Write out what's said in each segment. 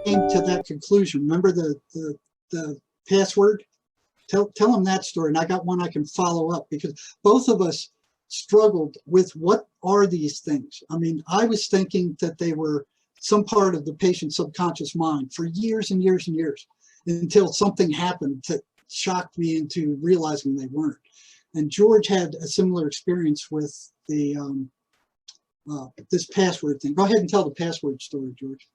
Came to that conclusion. Remember the password? Tell them that story, and I got one I can follow up, because both of us struggled with what are these things. I mean, I was thinking that they were some part of the patient's subconscious mind for years and years and years, until something happened that shocked me into realizing they weren't. And George had a similar experience with the this password thing. Go ahead and tell the password story, George.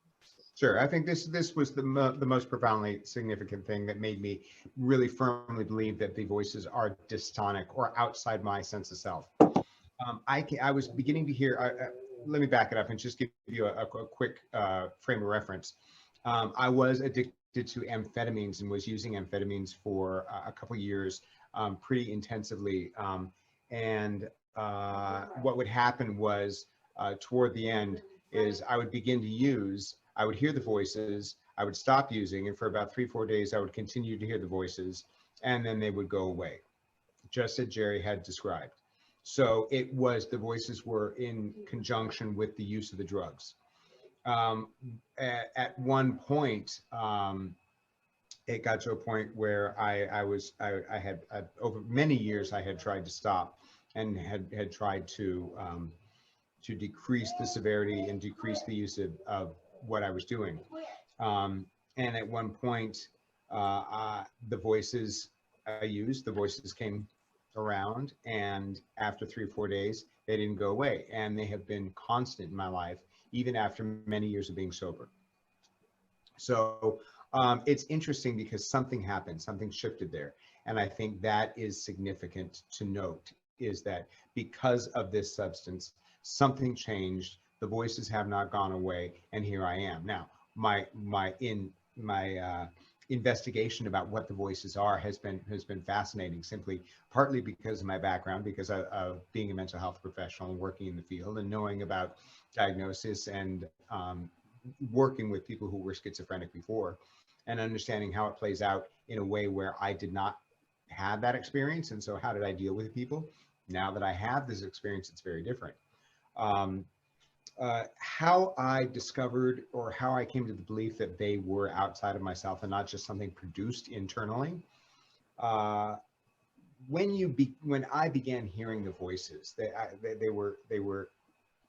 Sure. I think this was the most profoundly significant thing that made me really firmly believe that the voices are dystonic or outside my sense of self. I was beginning to hear, let me back it up and just give you a quick frame of reference. I was addicted to amphetamines and was using amphetamines for a couple years pretty intensively. What would happen was toward the end is I would begin to use, I would hear the voices, I would stop using, and for about 3-4 days, I would continue to hear the voices, and then they would go away, just as Jerry had described. So it was, the voices were in conjunction with the use of the drugs. At one point, it got to a point where I had over many years, I had tried to stop and had tried to decrease the severity and decrease the use of what I was doing. And at one point, the voices I used, the voices came around, and after 3 or 4 days, they didn't go away. And they have been constant in my life, even after many years of being sober. So it's interesting because something happened, something shifted there. And I think that is significant to note, is that because of this substance, something changed. The voices have not gone away, and here I am now. My investigation about what the voices are has been fascinating, simply partly because of my background, because of being a mental health professional and working in the field and knowing about diagnosis and working with people who were schizophrenic before, and understanding how it plays out in a way where I did not have that experience. And so how did I deal with people? Now that I have this experience, it's very different. How I discovered, or how I came to the belief that they were outside of myself and not just something produced internally. When I began hearing the voices,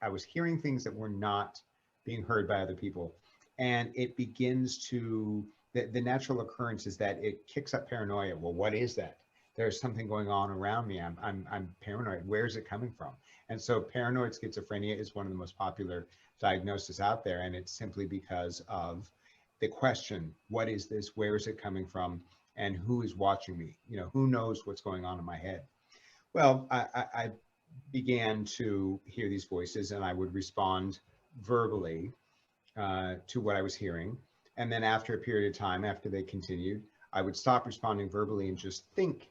I was hearing things that were not being heard by other people, and it begins to, the natural occurrence is that it kicks up paranoia. Well, what is that? There's something going on around me. I'm paranoid. Where is it coming from? And so paranoid schizophrenia is one of the most popular diagnoses out there. And it's simply because of the question, what is this? Where is it coming from? And who is watching me? You know, who knows what's going on in my head? Well, I began to hear these voices, and I would respond verbally to what I was hearing. And then after a period of time, after they continued, I would stop responding verbally and just think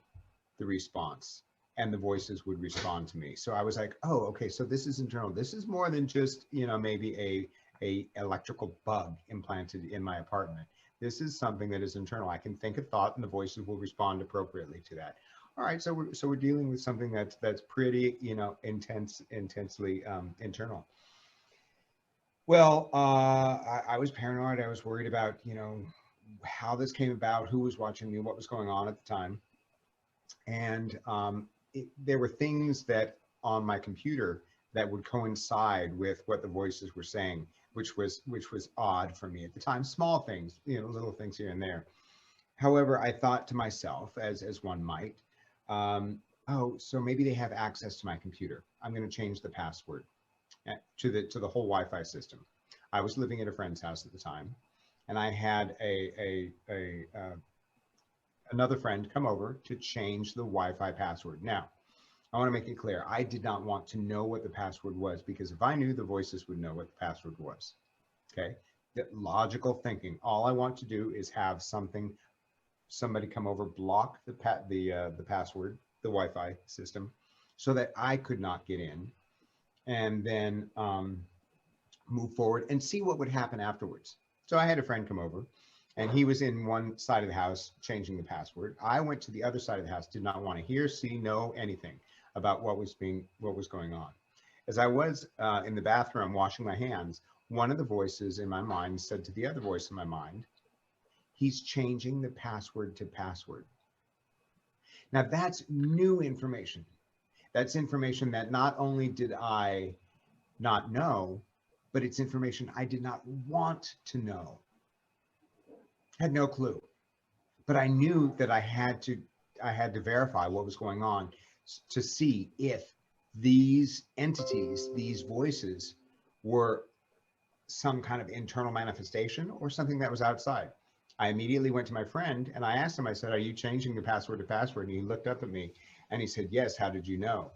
the response, and the voices would respond to me. So I was like, oh, okay, so this is internal. This is more than just, you know, maybe a electrical bug implanted in my apartment. This is something that is internal. I can think a thought, and the voices will respond appropriately to that. All right, so we're dealing with something that's pretty, you know, intensely internal. Well, I was paranoid. I was worried about, you know, how this came about, who was watching me, what was going on at the time. And there were things that on my computer that would coincide with what the voices were saying, which was odd for me at the time. Small things, you know, little things here and there. However, I thought to myself, as one might, oh, so maybe they have access to my computer. I'm going to change the password to the whole Wi-Fi system. I was living at a friend's house at the time, and I had another friend come over to change the Wi-Fi password. Now, I want to make it clear, I did not want to know what the password was, because if I knew, the voices would know what the password was. Okay, the logical thinking. All I want to do is have somebody come over, block the password, the Wi-Fi system, so that I could not get in, and then move forward and see what would happen afterwards. So I had a friend come over, and he was in one side of the house changing the password. I went to the other side of the house, did not want to hear, see, know anything. about what was going on. As I was in the bathroom washing my hands, one of the voices in my mind said to the other voice in my mind, "He's changing the password to password." Now that's new information. That's information that not only did I not know, but it's information I did not want to know. I had no clue, but I knew that I had to verify what was going on to see if these entities, these voices, were some kind of internal manifestation or something that was outside. I immediately went to my friend and I asked him, I said, "Are you changing the password to password?" And he looked up at me and he said, "Yes, how did you know?"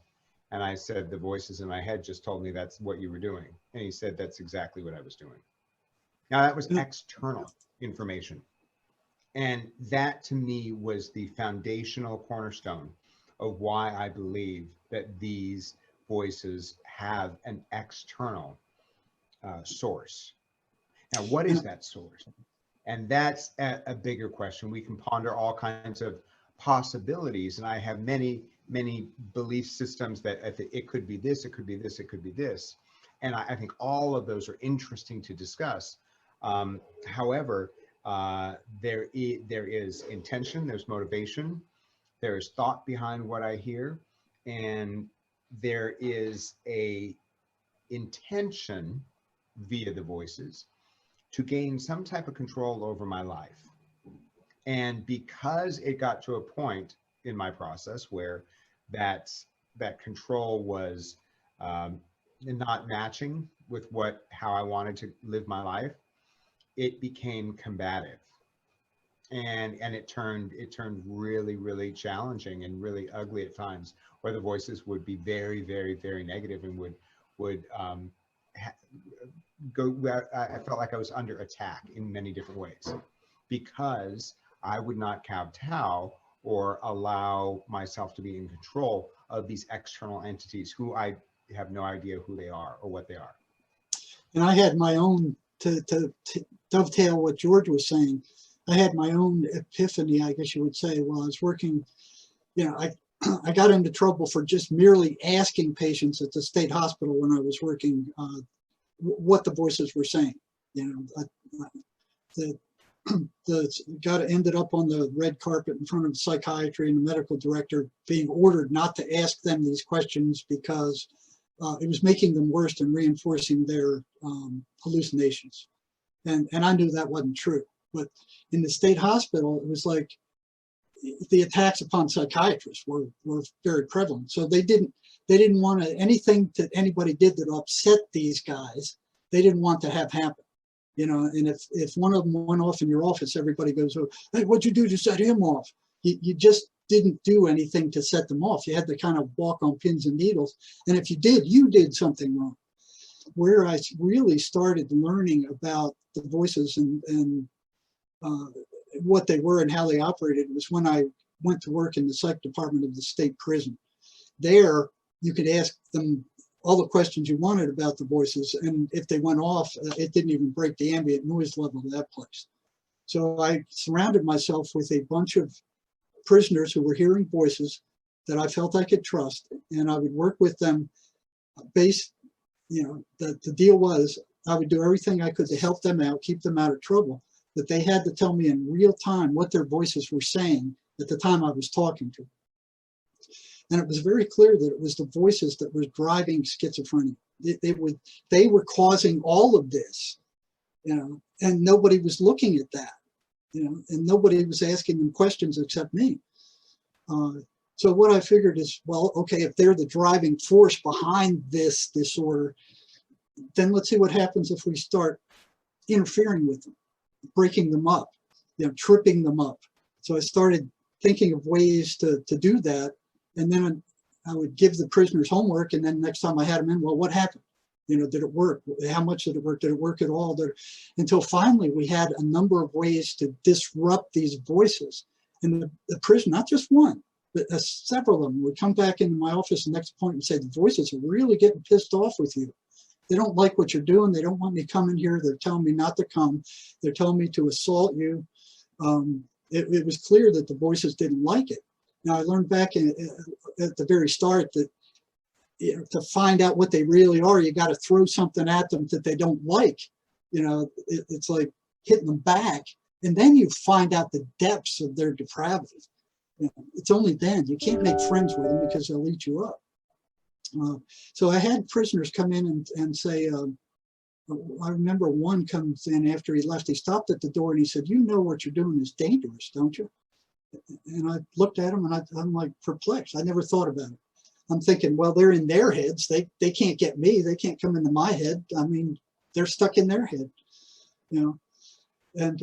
And I said, "The voices in my head just told me that's what you were doing." And he said, "That's exactly what I was doing." Now that was external information. And that to me was the foundational cornerstone of why I believe that these voices have an external source. Now, what is that source? And that's a bigger question. We can ponder all kinds of possibilities. And I have many, many belief systems that it could be this, it could be this, it could be this. And I think all of those are interesting to discuss. However, there is intention, there's motivation, there is thought behind what I hear, and there is a intention via the voices to gain some type of control over my life. And because it got to a point in my process where that control was not matching with how I wanted to live my life, it became combative. And it turned really, really challenging and really ugly at times, where the voices would be very, very, very negative and would go. I felt like I was under attack in many different ways because I would not kowtow or allow myself to be in control of these external entities who I have no idea who they are or what they are. And I had my own, to dovetail what George was saying, I had my own epiphany, I guess you would say, while I was working. I got into trouble for just merely asking patients at the state hospital when I was working what the voices were saying. Ended up on the red carpet in front of psychiatry and the medical director being ordered not to ask them these questions because it was making them worse and reinforcing their hallucinations. And I knew that wasn't true. But in the state hospital, it was like the attacks upon psychiatrists were very prevalent. So they didn't want anything that anybody did that upset these guys, they didn't want to have happen. And if one of them went off in your office, everybody goes, "Oh, hey, what'd you do to set him off?" You just didn't do anything to set them off. You had to kind of walk on pins and needles. And if you did something wrong. Where I really started learning about the voices and what they were and how they operated was when I went to work in the psych department of the state prison. There, you could ask them all the questions you wanted about the voices, and if they went off, it didn't even break the ambient noise level of that place. So I surrounded myself with a bunch of prisoners who were hearing voices that I felt I could trust, and I would work with them based, the deal was I would do everything I could to help them out, keep them out of trouble, but they had to tell me in real time what their voices were saying at the time I was talking to them. And it was very clear that it was the voices that were driving schizophrenia. They were causing all of this, and nobody was looking at that, and nobody was asking them questions except me. So what I figured is, well, okay, if they're the driving force behind this disorder, then let's see what happens if we start interfering with them, breaking them up, tripping them up. So I started thinking of ways to do that. And then I would give the prisoners homework. And then next time I had them in, well, what happened? Did it work? How much did it work? Did it work at all? Until finally we had a number of ways to disrupt these voices. And the prison, not just one, but several of them would come back into my office the next point and say, the voices are really getting pissed off with you. They don't like what you're doing. They don't want me coming here. They're telling me not to come. They're telling me to assault you. It was clear that the voices didn't like it. Now, I learned back at the very start that, you know, to find out what they really are, you got to throw something at them that they don't like. You know, it's like hitting them back, and then you find out the depths of their depravity. You know, it's only then. You can't make friends with them because they'll eat you up. So I had prisoners come in and say, I remember one comes in after he left, he stopped at the door and he said, "You know what you're doing is dangerous, don't you?" And I looked at him and I'm like perplexed. I never thought about it. I'm thinking, well, they're in their heads. They can't get me. They can't come into my head. I mean, they're stuck in their head, you know. And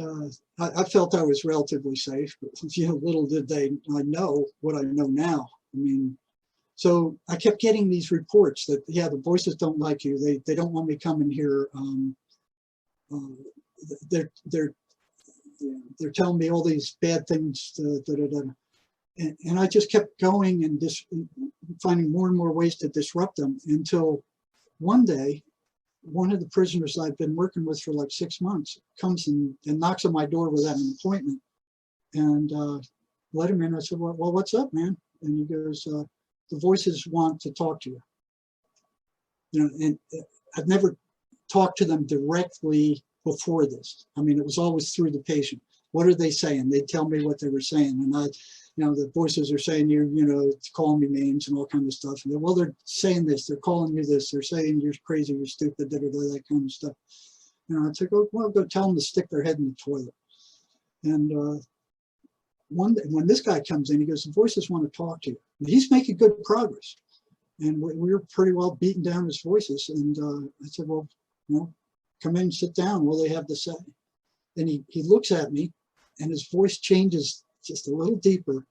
I felt I was relatively safe, but you know, little did I know what I know now. I mean, so I kept getting these reports that, yeah, the voices don't like you. They don't want me coming here. They're telling me all these bad things. And I just kept going and finding more and more ways to disrupt them until one day, one of the prisoners I've been working with for like 6 months comes and knocks on my door without an appointment, and let him in. I said, well, what's up, man? And he goes, the voices want to talk to you. You know, and I've never talked to them directly before this. I mean, it was always through the patient. What are they saying? They'd tell me what they were saying, and you know, the voices are saying you know, calling me names and all kinds of stuff. And well, they're saying this, they're calling you this, they're saying you're crazy, you're stupid, that kind of stuff. You know, I'd say, well, go tell them to stick their head in the toilet. And one day, when this guy comes in, he goes, the voices want to talk to you. And he's making good progress. And we were pretty well beating down his voices. And I said, well, you know, come in and sit down. What do they have to say? And he looks at me, and his voice changes just a little deeper,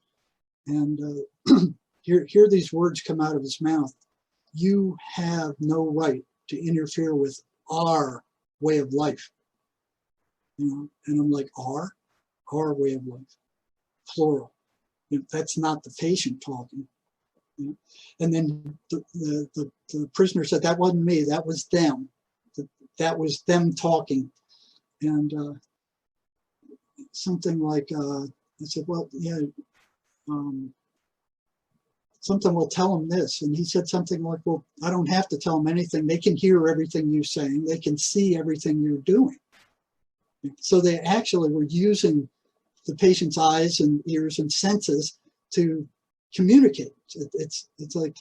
and hear these words come out of his mouth. You have no right to interfere with our way of life. You know, and I'm like, our way of life, plural. You know, that's not the patient talking. You know? And then the prisoner said, that wasn't me, that was them. That was them talking. And something like, I said, well, yeah, something will tell them this. And he said something like, well, I don't have to tell them anything. They can hear everything you're saying. They can see everything you're doing. So they actually were using the patient's eyes and ears and senses to communicate. It's like,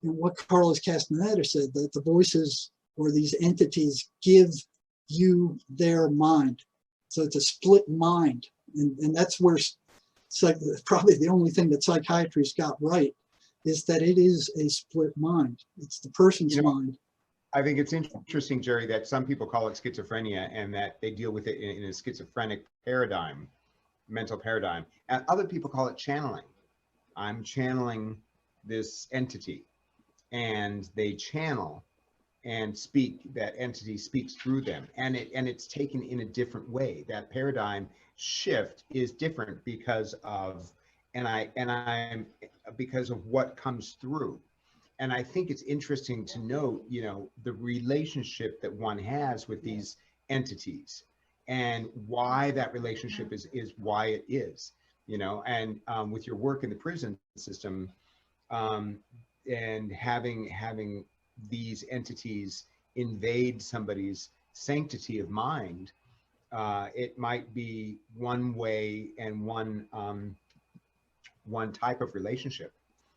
you know, what Carlos Castaneda said, that the voices or these entities give you their mind. So it's a split mind. And that's where probably the only thing that psychiatry's got right is that it is a split mind. It's the person's mind. I think it's interesting, Jerry, that some people call it schizophrenia and that they deal with it in a schizophrenic paradigm, mental paradigm. And other people call it channeling. I'm channeling this entity, and they channel and speak, that entity speaks through them, and it's taken in a different way. That paradigm shift is different because of because of what comes through. And I think it's interesting to note, you know, the relationship that one has with these entities and why that relationship is why it is, you know. And with your work in the prison system, and having these entities invade somebody's sanctity of mind, it might be one way and one type of relationship,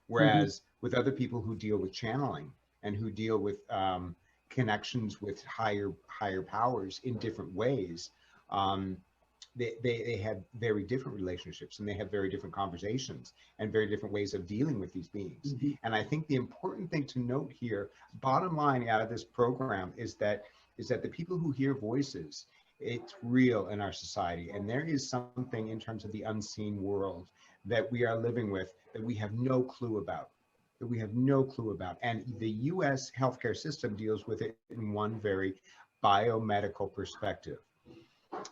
whereas with other people who deal with channeling and who deal with connections with higher powers in different ways, they have very different relationships, and they have very different conversations and very different ways of dealing with these beings. And I think the important thing to note here, bottom line out of this program, is that the people who hear voices, it's real in our society, and there is something in terms of the unseen world that we are living with that we have no clue about. And the US healthcare system deals with it in one very biomedical perspective.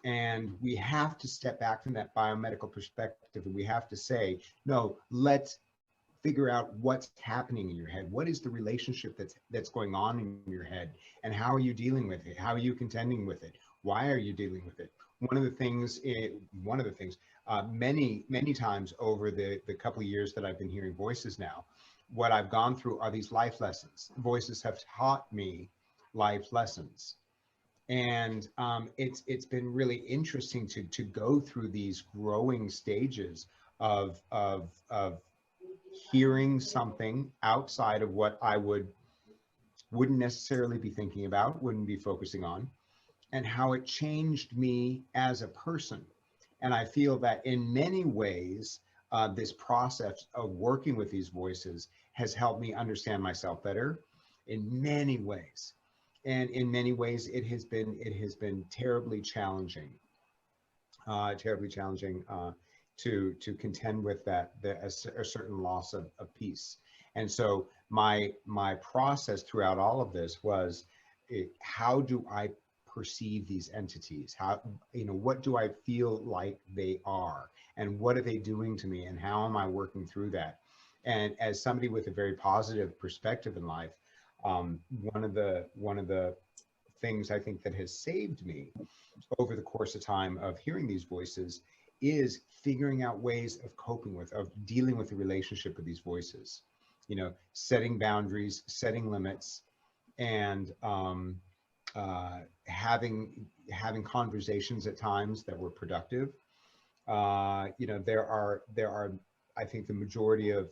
And we have to step back from that biomedical perspective, and we have to say, no, let's figure out what's happening in your head. What is the relationship that's going on in your head, and how are you dealing with it? How are you contending with it? Why are you dealing with it? One of the things many times over the couple of years that I've been hearing voices now. What I've gone through are these life lessons. Voices have taught me life lessons. And it's been really interesting to go through these growing stages of hearing something outside of what I wouldn't necessarily be thinking about, wouldn't be focusing on, and how it changed me as a person. And I feel that in many ways, this process of working with these voices has helped me understand myself better in many ways. And in many ways, it has been terribly challenging, to contend with a certain loss of peace. And so my process throughout all of this was, how do I perceive these entities? How, what do I feel like they are, and what are they doing to me, and how am I working through that? And as somebody with a very positive perspective in life, one of the things I think that has saved me over the course of time of hearing these voices is figuring out ways of coping with, of dealing with the relationship of these voices, setting boundaries, setting limits, and having conversations at times that were productive. There are I think the majority of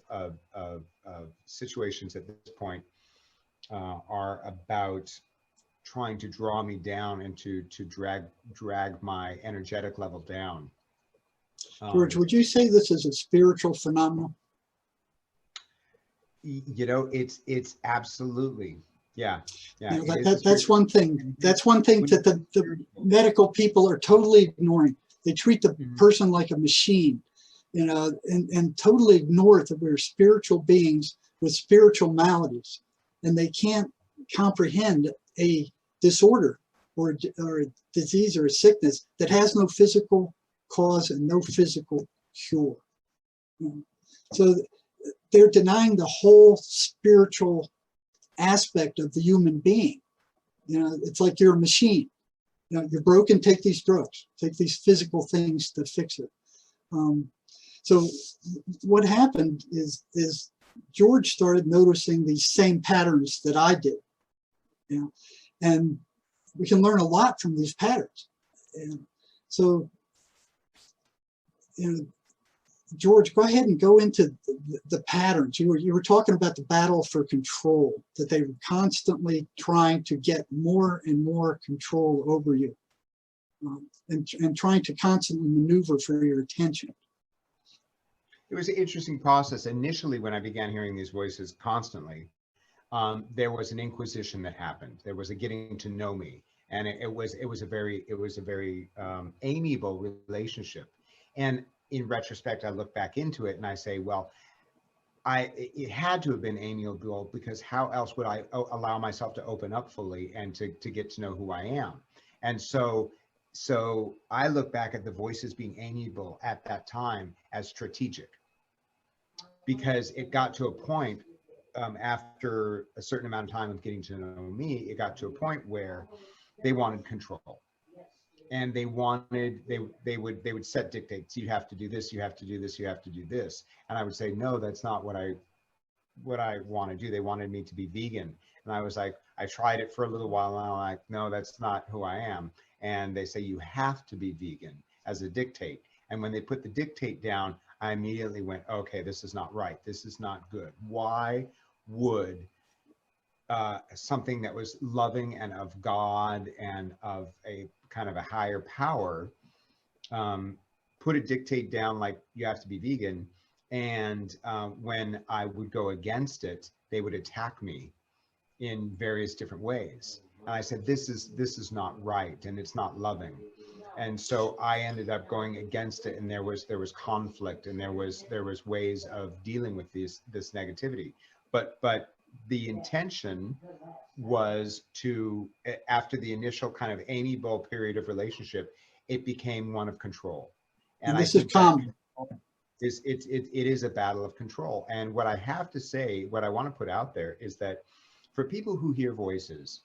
situations at this point are about trying to draw me down and to drag my energetic level down. George, would you say this is a spiritual phenomenon? It's absolutely, yeah. That's one thing. That's one thing that the medical people are totally ignoring. They treat the person like a machine, and totally ignore that we're spiritual beings with spiritual maladies, and they can't comprehend a disorder or a disease or a sickness that has no physical cause and no physical cure. So they're denying the whole spiritual aspect of the human being. It's like you're a machine. You're broken, take these drugs, take these physical things to fix it. So what happened is George started noticing these same patterns that I did, and we can learn a lot from these patterns. So, George, go ahead and go into the patterns. You were talking about the battle for control, that they were constantly trying to get more and more control over you, and trying to constantly maneuver for your attention. It was an interesting process. Initially, when I began hearing these voices constantly, there was an inquisition that happened. There was a getting to know me, and it was a very amiable relationship. And in retrospect, I look back into it and I say, well, it had to have been amiable, because how else would I allow myself to open up fully and to get to know who I am? And so I look back at the voices being amiable at that time as strategic, because it got to a point, after a certain amount of time of getting to know me, it got to a point where they wanted control. And they would set dictates. You have to do this, you have to do this, you have to do this. And I would say, no, that's not what I want to do. They wanted me to be vegan. And I was like, I tried it for a little while, and I'm like, no, that's not who I am. And they say, you have to be vegan, as a dictate. And when they put the dictate down, I immediately went, okay, this is not right. This is not good. Why would something that was loving and of God and of a kind of a higher power put a dictate down like you have to be vegan? And when I would go against it, they would attack me in various different ways. And I said, this is not right, and it's not loving. And so I ended up going against it, and there was conflict, and there was ways of dealing with this negativity. But the intention was to, after the initial kind of amiable period of relationship, it became one of control. And this is common. It is a battle of control. And what I have to say, what I want to put out there, is that for people who hear voices,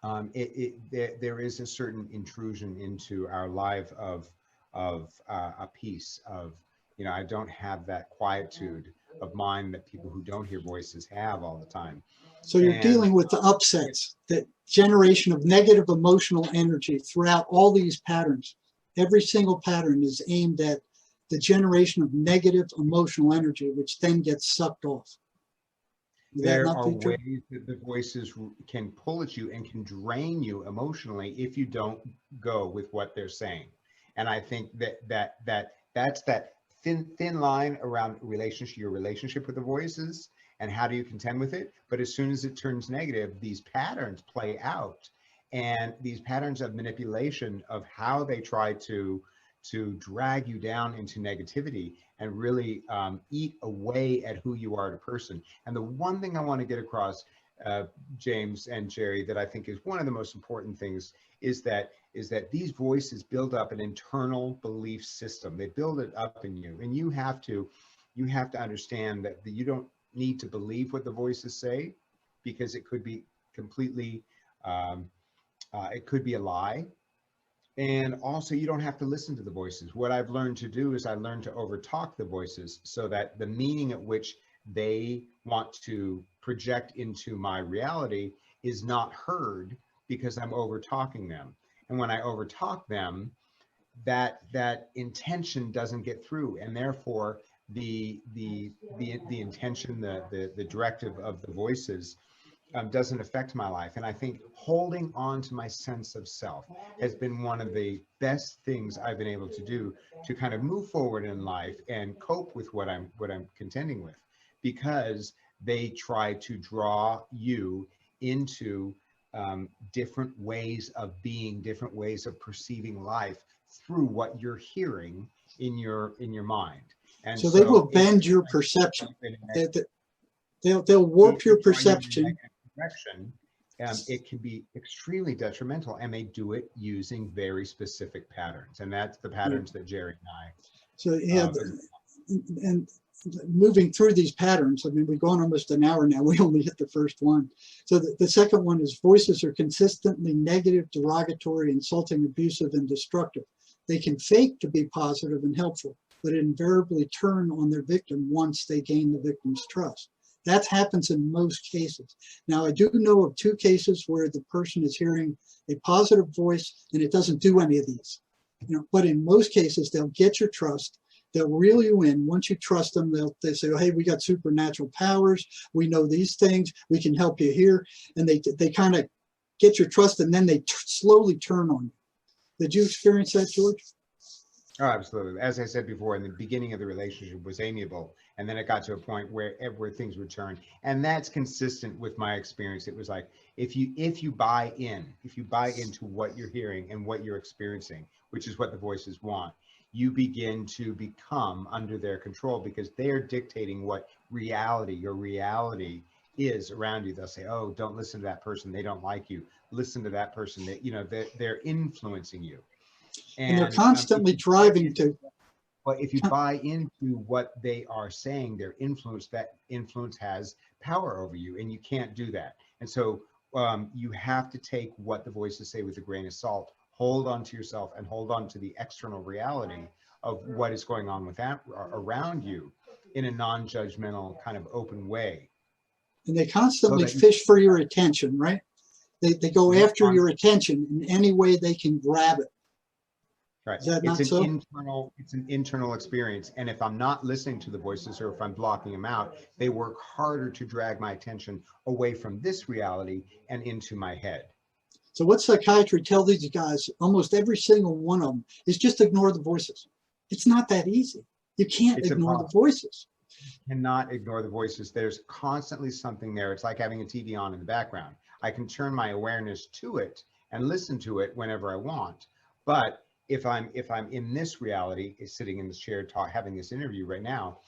there is a certain intrusion into our life of a peace of, you know, I don't have that quietude of mind that people who don't hear voices have all the time. So you're dealing with the upsets, the generation of negative emotional energy throughout all these patterns. Every single pattern is aimed at the generation of negative emotional energy, which then gets sucked off. There are ways that the voices can pull at you and can drain you emotionally if you don't go with what they're saying. And I think that's that thin line around your relationship with the voices and how do you contend with it. But as soon as it turns negative, these patterns play out, and these patterns of manipulation of how they try to drag you down into negativity and really eat away at who you are as a person. And the one thing I want to get across, James and Jerry, that I think is one of the most important things is that these voices build up an internal belief system. They build it up in you, and you have to understand that you don't need to believe what the voices say, because it could be completely, it could be a lie. And also, you don't have to listen to the voices. What I've learned to do is I learned to overtalk the voices so that the meaning at which they want to project into my reality is not heard, because I'm overtalking them. And when I overtalk them, that intention doesn't get through, and therefore the intention, the directive of the voices doesn't affect my life. And I think holding on to my sense of self has been one of the best things I've been able to do to kind of move forward in life and cope with what I'm contending with, because they try to draw you into different ways of being, different ways of perceiving life through what you're hearing in your mind. And so they will bend your perception. They'll warp your perception. It can be extremely detrimental, and they do it using very specific patterns, and that's the patterns that Jerry and I. So yeah, and moving through these patterns, I mean, we've gone almost an hour now. We only hit the first one. So the second one is voices are consistently negative, derogatory, insulting, abusive, and destructive. They can fake to be positive and helpful, but invariably turn on their victim once they gain the victim's trust. That happens in most cases. Now, I do know of 2 cases where the person is hearing a positive voice and it doesn't do any of these. You know, but in most cases, they'll get your trust. They'll reel you in. Once you trust them, they say, oh, hey, we got supernatural powers. We know these things. We can help you here. And they kind of get your trust, and then they slowly turn on you. Did you experience that, George? Oh, absolutely. As I said before, in the beginning of the relationship was amiable, and then it got to a point where things would turn, and that's consistent with my experience. It was like, if you buy into what you're hearing and what you're experiencing, which is what the voices want, you begin to become under their control, because they are dictating what your reality is around you. They'll say, oh, don't listen to that person, they don't like you. Listen to that person. That, you know, they're influencing you. And they're constantly driving to. But if you buy into what they are saying, their influence, that influence has power over you, and you can't do that. And so you have to take what the voices say with a grain of salt, hold on to yourself, and hold on to the external reality of what is going on with that around you in a non-judgmental kind of open way. And they constantly fish for your attention, right? They go after your attention in any way they can grab it. Right. Is that not so? It's an internal experience. And if I'm not listening to the voices, or if I'm blocking them out, they work harder to drag my attention away from this reality and into my head. So what psychiatry tells these guys, almost every single one of them, is just ignore the voices. It's not that easy. You can't ignore the voices. You cannot ignore the voices. There's constantly something there. It's like having a TV on in the background. I can turn my awareness to it and listen to it whenever I want. But if I'm in this reality, sitting in this chair, having this interview right now,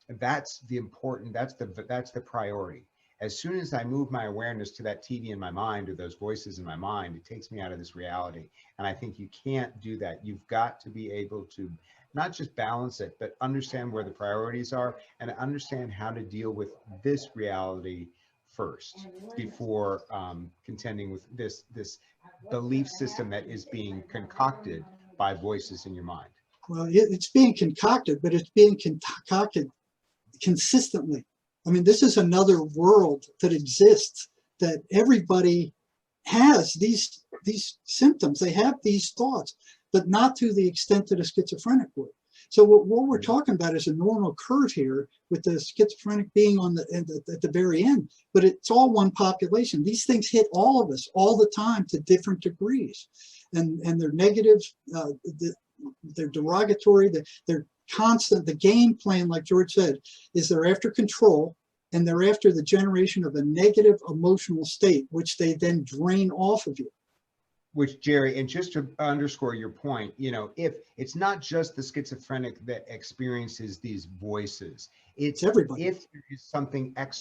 that's the priority. As soon as I move my awareness to that TV in my mind, or those voices in my mind, it takes me out of this reality. And I think you can't do that. You've got to be able to not just balance it, but understand where the priorities are, and understand how to deal with this reality first, before contending with this belief system that is being concocted by voices in your mind? Well, it's being concocted, but it's being concocted consistently. I mean, this is another world that exists, that everybody has these symptoms. They have these thoughts, but not to the extent that a schizophrenic would. So what we're talking about is a normal curve here, with the schizophrenic being on at the very end, but it's all one population. These things hit all of us all the time to different degrees, and they're negative, they're derogatory, they're constant. The game plan, like George said, is they're after control, and they're after the generation of a negative emotional state, which they then drain off of you. Which, Jerry, and just to underscore your point, you know, if it's not just the schizophrenic that experiences these voices, it's everybody. If there is something external